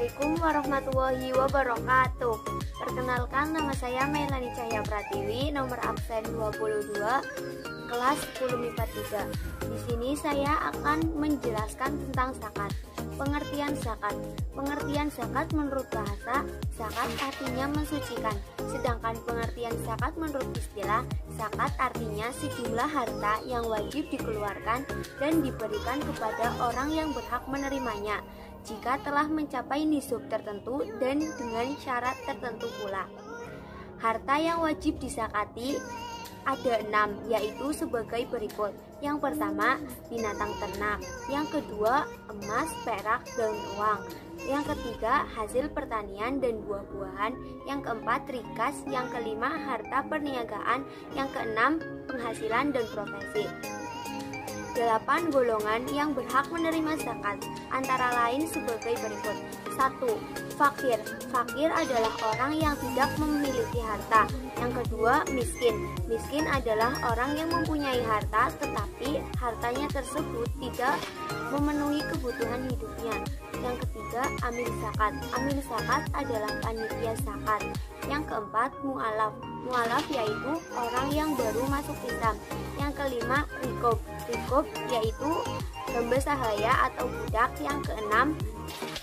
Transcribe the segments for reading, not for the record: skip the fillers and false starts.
Assalamualaikum warahmatullahi wabarakatuh. Perkenalkan, nama saya Melani Cahya Pratiwi, nomor absen 22, kelas 10 MIPA 3. Di sini saya akan menjelaskan tentang zakat. Pengertian zakat. Pengertian zakat menurut bahasa, zakat artinya mensucikan. Sedangkan pengertian zakat menurut istilah, zakat artinya sejumlah harta yang wajib dikeluarkan dan diberikan kepada orang yang berhak menerimanya jika telah mencapai nisab tertentu dan dengan syarat tertentu pula. Harta yang wajib dizakati ada 6, yaitu sebagai berikut. Yang pertama, binatang ternak. Yang kedua, emas, perak, dan uang. Yang ketiga, hasil pertanian dan buah-buahan. Yang keempat, rikas. Yang kelima, harta perniagaan. Yang keenam, penghasilan dan profesi. 8 golongan yang berhak menerima zakat, antara lain sebagai berikut. 1. Fakir. Fakir adalah orang yang tidak memiliki harta. Yang kedua, miskin. Miskin adalah orang yang mempunyai harta tetapi hartanya tersebut tidak memenuhi kebutuhan hidupnya. Yang ketiga, amil zakat. Amil zakat adalah panitia zakat. Yang keempat, mu'alaf. Mu'alaf yaitu orang yang baru masuk Islam. Yang kelima, rikob. Rikob yaitu hamba sahaya atau budak. Yang keenam,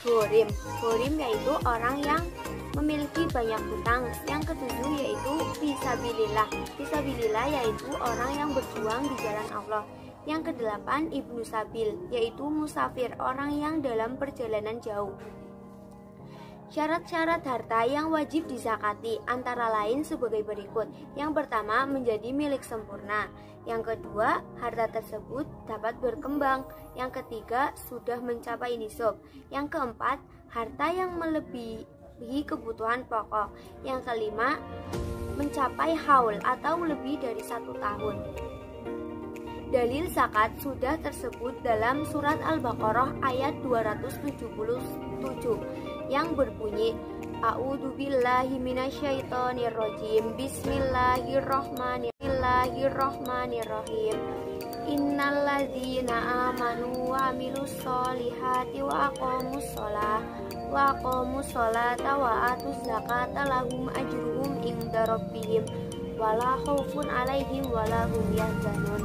ghorim. Ghorim yaitu orang yang memiliki banyak hutang. Yang ketujuh yaitu fisabilillah. Fisabilillah yaitu orang yang berjuang di jalan Allah. Yang kedelapan, ibnu sabil, yaitu musafir, orang yang dalam perjalanan jauh. Syarat-syarat harta yang wajib dizakati antara lain sebagai berikut. Yang pertama, menjadi milik sempurna. Yang kedua, harta tersebut dapat berkembang. Yang ketiga, sudah mencapai nisab. Yang keempat, harta yang melebihi kebutuhan pokok. Yang kelima, mencapai haul atau lebih dari 1 tahun. Dalil zakat sudah tersebut dalam surat Al-Baqarah ayat 277 yang berbunyi, A'udzubillahi minasyaitonirrajim. Bismillahirrahmanirrahim. Innalladzina amanu wa amilus solihati wa aqamus sholata wa atuz zakata lahum ajruhum inda rabbihim wala khaufun alaihim wala hum yahzanun.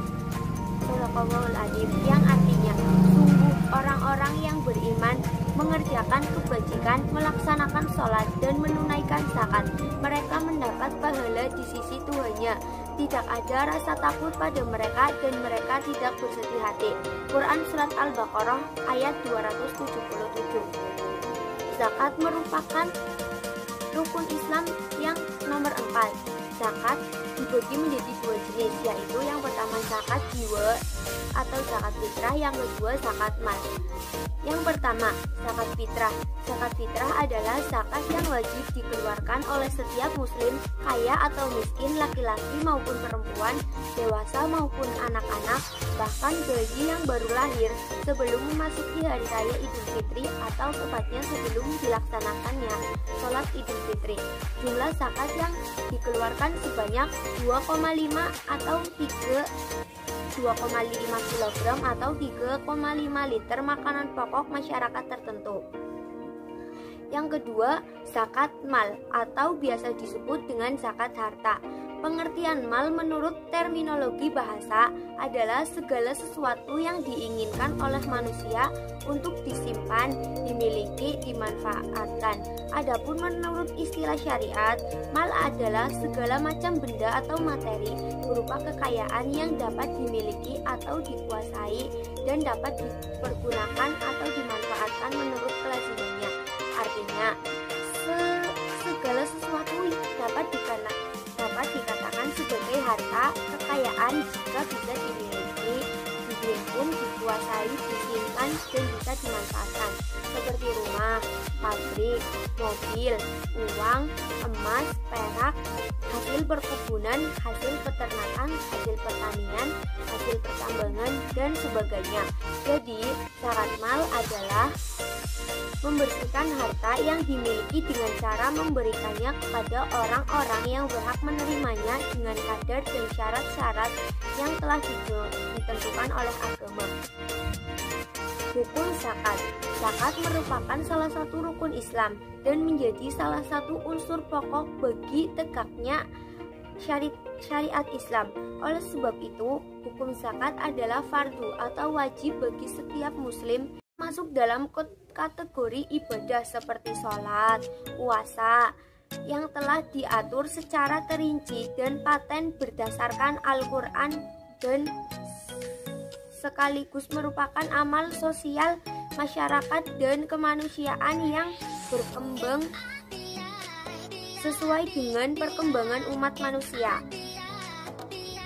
Sadaqallahul adzim, yang artinya sungguh orang-orang yang beriman mengerjakan kebajikan, melaksanakan sholat dan menunaikan zakat, mereka mendapat pahala di sisi Tuhannya. Tidak ada rasa takut pada mereka dan mereka tidak bersedih hati. Quran surat Al-Baqarah ayat 277. Zakat merupakan rukun Islam yang nomor 4. Zakat dibagi menjadi 2 jenis, yaitu yang pertama zakat jiwa atau zakat fitrah, yang kedua zakat mal. Yang pertama, zakat fitrah. Zakat fitrah adalah zakat yang wajib dikeluarkan oleh setiap muslim, kaya atau miskin, laki-laki maupun perempuan, dewasa maupun anak-anak, bahkan bayi yang baru lahir, sebelum memasuki hari raya Idul Fitri atau tepatnya sebelum dilaksanakannya sholat Idul Fitri. Jumlah zakat yang dikeluarkan sebanyak 2,5 atau 2,5 kg atau 3,5 liter makanan pokok masyarakat tertentu. Yang kedua, zakat mal atau biasa disebut dengan zakat harta. Pengertian mal menurut terminologi bahasa adalah segala sesuatu yang diinginkan oleh manusia untuk disimpan, dimiliki, dimanfaatkan. Adapun menurut istilah syariat, mal adalah segala macam benda atau materi berupa kekayaan yang dapat dimiliki atau dikuasai dan dapat dipergunakan atau dimanfaatkan menurut kelazimannya. Artinya, segala sesuatu dapat dikatakan sebagai harta kekayaan jika bisa dimiliki, dihimpun, dikuasai, disimpan, dan bisa dimanfaatkan, seperti rumah, pabrik, mobil, uang, emas, perak, hasil perkebunan, hasil peternakan, hasil pertanian, hasil pertambangan, dan sebagainya. Jadi, zakat mal adalah membersihkan harta yang dimiliki dengan cara memberikannya kepada orang-orang yang berhak menerimanya dengan kadar dan syarat-syarat yang telah ditentukan oleh agama. Hukum zakat. Zakat merupakan salah satu rukun Islam dan menjadi salah satu unsur pokok bagi tegaknya syariat Islam. Oleh sebab itu, hukum zakat adalah fardu atau wajib bagi setiap muslim, masuk dalam kategori ibadah seperti sholat, puasa, yang telah diatur secara terinci dan paten berdasarkan Al-Quran dan sekaligus merupakan amal sosial masyarakat dan kemanusiaan yang berkembang sesuai dengan perkembangan umat manusia.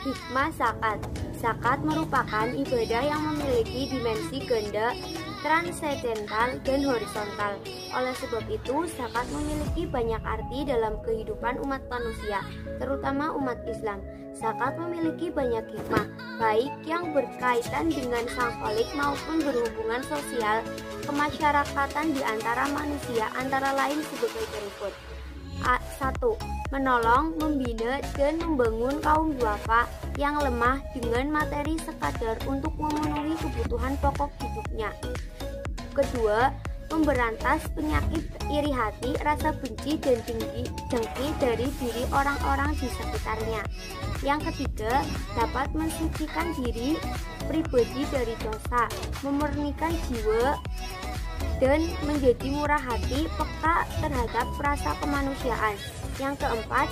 Hikmah zakat. Zakat merupakan ibadah yang memiliki dimensi ganda, transendental, dan horizontal. Oleh sebab itu, zakat memiliki banyak arti dalam kehidupan umat manusia, terutama umat Islam. Zakat memiliki banyak hikmah, baik yang berkaitan dengan sang kholik maupun berhubungan sosial kemasyarakatan di antara manusia, antara lain sebagai berikut. 1. Menolong, membina, dan membangun kaum duafa yang lemah dengan materi sekadar untuk memenuhi kebutuhan pokok hidupnya. Kedua, memberantas penyakit iri hati, rasa benci, dan dengki dari diri orang-orang di sekitarnya. Yang ketiga, dapat mensucikan diri pribadi dari dosa, memurnikan jiwa, dan menjadi murah hati, peka terhadap rasa kemanusiaan. Yang keempat,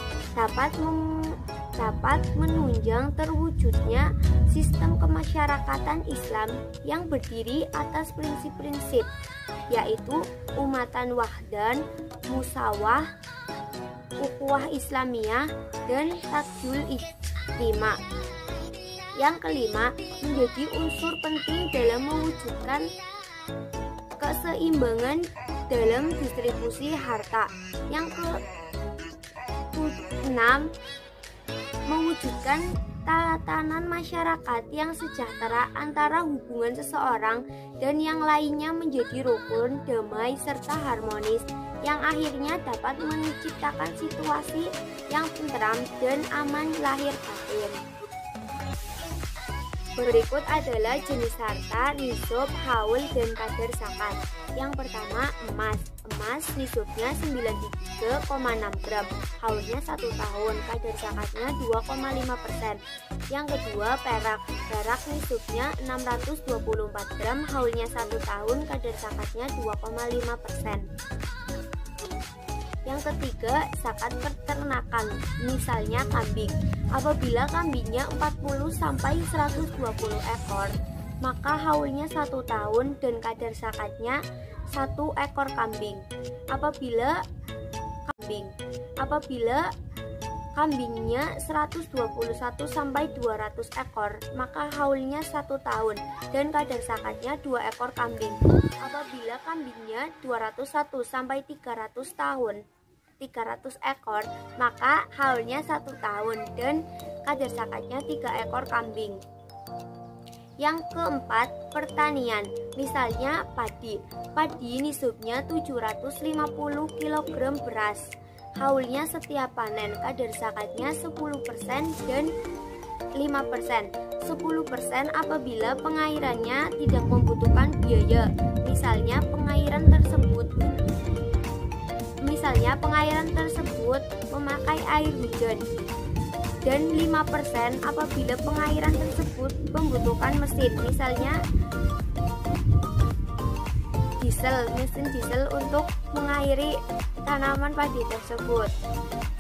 dapat menunjang terwujudnya sistem kemasyarakatan Islam yang berdiri atas prinsip-prinsip, yaitu umatan wahdan, musawah, ukhuwah Islamiyah, dan takjul ijtima. Yang kelima, menjadi unsur penting dalam mewujudkan keseimbangan dalam distribusi harta. Yang keenam, mewujudkan tatanan masyarakat yang sejahtera antara hubungan seseorang dan yang lainnya menjadi rukun, damai, serta harmonis, yang akhirnya dapat menciptakan situasi yang tentram dan aman lahir batin. Berikut adalah jenis harta, nisab, haul, dan kadar zakat. Yang pertama, emas. Emas nisabnya 93,6 gram, haulnya 1 tahun, kadar zakatnya 2,5%. Yang kedua, perak. Perak nisabnya 624 gram, haulnya 1 tahun, kadar zakatnya 2,5%. Yang ketiga, zakat peternakan, misalnya kambing. Apabila kambingnya 40-120 ekor, maka haulnya 1 tahun dan kadar zakatnya 1 ekor kambing. Apabila kambingnya 121-200 ekor, maka haulnya 1 tahun dan kadar zakatnya 2 ekor kambing. Apabila kambingnya 201-300 ekor, maka haulnya 1 tahun dan kadar zakatnya 3 ekor kambing. Yang keempat, pertanian, misalnya padi. Padi nisabnya 750 kg beras, haulnya setiap panen, kadar zakatnya 10% dan 5%. 10% apabila pengairannya tidak membutuhkan biaya, misalnya pengairan tersebut memakai air hujan, dan 5% apabila pengairan tersebut membutuhkan mesin, misalnya mesin diesel untuk mengairi tanaman padi tersebut.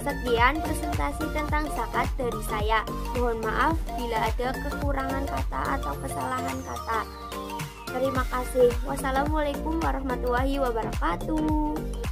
Sekian presentasi tentang zakat dari saya. Mohon maaf bila ada kekurangan kata atau kesalahan kata. Terima kasih. Wassalamualaikum warahmatullahi wabarakatuh.